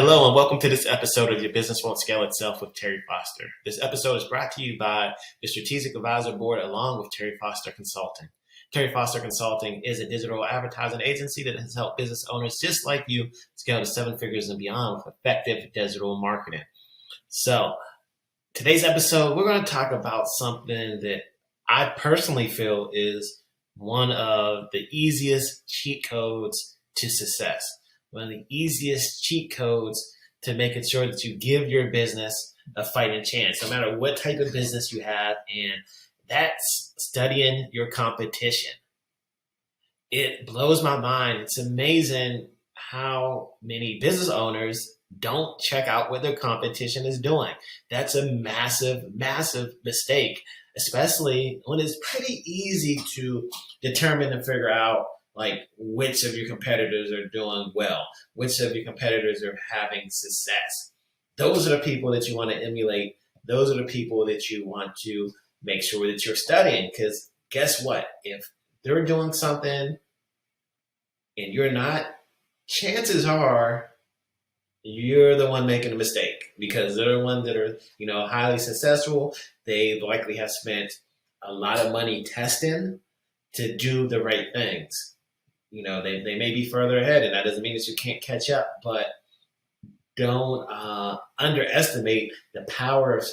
Hello and welcome to this episode of Your Business Won't Scale Itself with Terry Foster. This episode is brought to you by the Strategic Advisor Board along with Terry Foster Consulting. Terry Foster Consulting is a digital advertising agency that has helped business owners just like you scale to seven figures and beyond with effective digital marketing. So today's episode, we're going to talk about something that I personally feel is one of the easiest cheat codes to success. One of the easiest cheat codes to making sure that you give your business a fighting chance, no matter what type of business you have, and that's studying your competition. It blows my mind. It's amazing how many business owners don't check out what their competition is doing. That's a massive, massive mistake, especially when it's pretty easy to determine and figure out like which of your competitors are doing well, which of your competitors are having success. Those are the people that you want to emulate. Those are the people that you want to make sure that you're studying, because guess what? If they're doing something and you're not, chances are you're the one making a mistake, because they're the ones that are, highly successful. They likely have spent a lot of money testing to do the right things. They may be further ahead, and that doesn't mean that you can't catch up, but don't underestimate the power of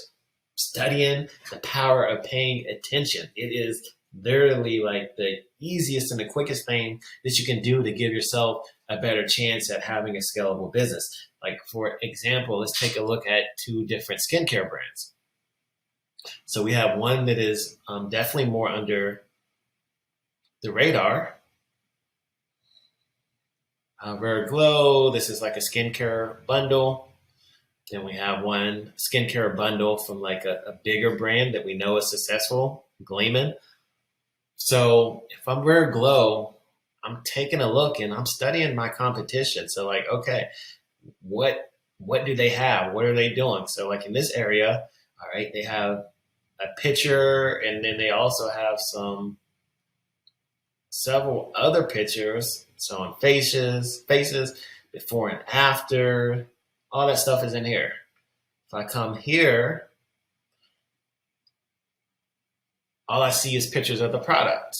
studying, the power of paying attention. It is literally like the easiest and the quickest thing that you can do to give yourself a better chance at having a scalable business. Like, for example, let's take a look at two different skincare brands. So we have one that is definitely more under the radar. Rare Glow, this is like a skincare bundle. Then we have one skincare bundle from like a bigger brand that we know is successful, Gleeman. So if I'm Rare Glow, I'm taking a look and I'm studying my competition. So like, okay, what do they have? What are they doing? So like in this area, all right, they have a picture, and then they also have several other pictures. So on faces, before and after, all that stuff is in here. If I come here, all I see is pictures of the product.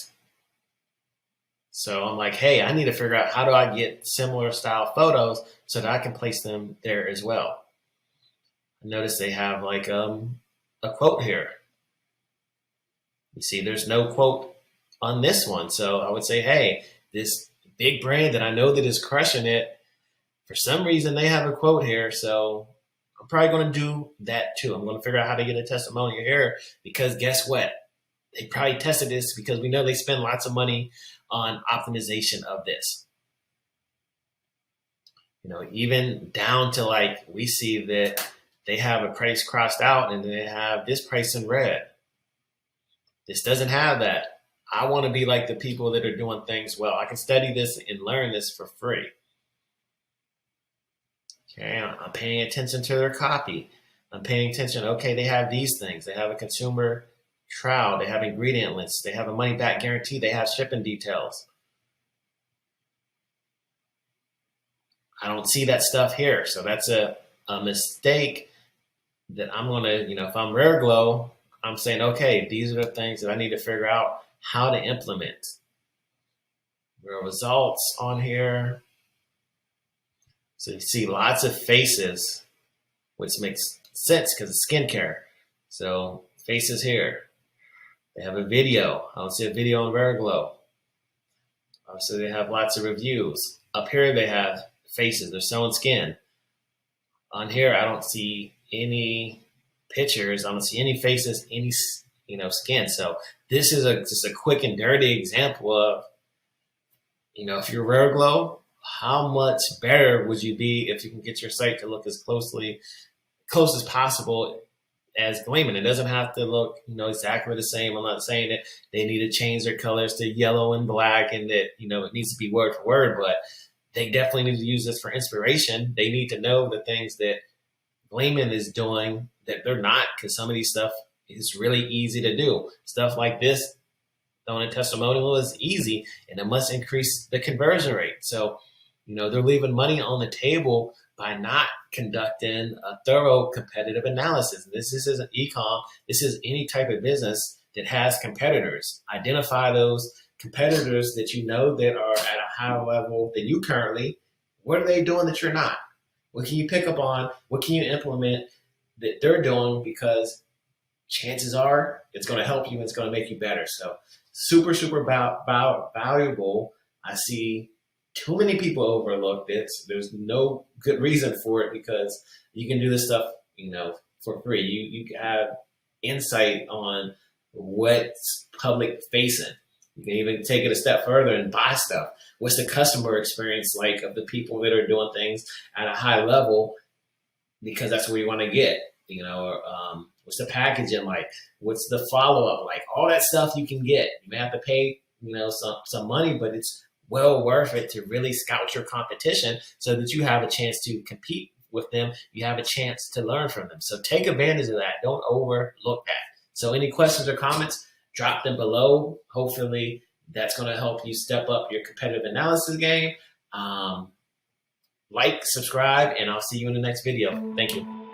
So I'm like, hey, I need to figure out how do I get similar style photos so that I can place them there as well. I notice they have like a quote here. You see, there's no quote on this one. So I would say, hey, this big brand that I know that is crushing it, for some reason they have a quote here. So I'm probably going to do that too. I'm going to figure out how to get a testimonial here, because guess what? They probably tested this, because we know they spend lots of money on optimization of this. Even down to like, we see that they have a price crossed out and they have this price in red. This doesn't have that. I want to be like the people that are doing things well. I can study this and learn this for free. Okay, I'm paying attention to their copy. I'm paying attention. Okay, they have these things. They have a consumer trial. They have ingredient lists. They have a money back guarantee. They have shipping details. I don't see that stuff here. So that's a mistake that I'm going to, if I'm Rare Glow, I'm saying, okay, these are the things that I need to figure out how to implement. There are results on here. So you see lots of faces, which makes sense because it's skincare. So faces here. They have a video. I don't see a video on Rare Glow. So they have lots of reviews. Up here they have faces. They're selling skin. On here I don't see any pictures. I don't see any faces, any skin. So this is just a quick and dirty example of, if you're Rare Glow, how much better would you be if you can get your site to look as close as possible as Gleeman? It doesn't have to look, exactly the same. I'm not saying that they need to change their colors to yellow and black and that, it needs to be word for word, but they definitely need to use this for inspiration. They need to know the things that Gleeman is doing that they're not, because some of these stuff is really easy to do. Stuff like this, throwing a testimonial is easy, and it must increase the conversion rate. So, they're leaving money on the table by not conducting a thorough competitive analysis. This isn't e-com. This is any type of business that has competitors. Identify those competitors that you know that are at a higher level than you currently. What are they doing that you're not? What can you pick up on? What can you implement that they're doing? Because chances are it's going to help you and it's going to make you better. So super, super valuable. I see too many people overlook this. There's no good reason for it because you can do this stuff, for free. You have insight on what's public facing. You can even take it a step further and buy stuff. What's the customer experience like of the people that are doing things at a high level? Because that's where you want to get, what's the packaging like? What's the follow-up like? All that stuff you can get. You may have to pay, some money, but it's well worth it to really scout your competition so that you have a chance to compete with them. You have a chance to learn from them. So take advantage of that. Don't overlook that. So any questions or comments, drop them below. Hopefully that's going to help you step up your competitive analysis game. Like, subscribe, and I'll see you in the next video. Thank you.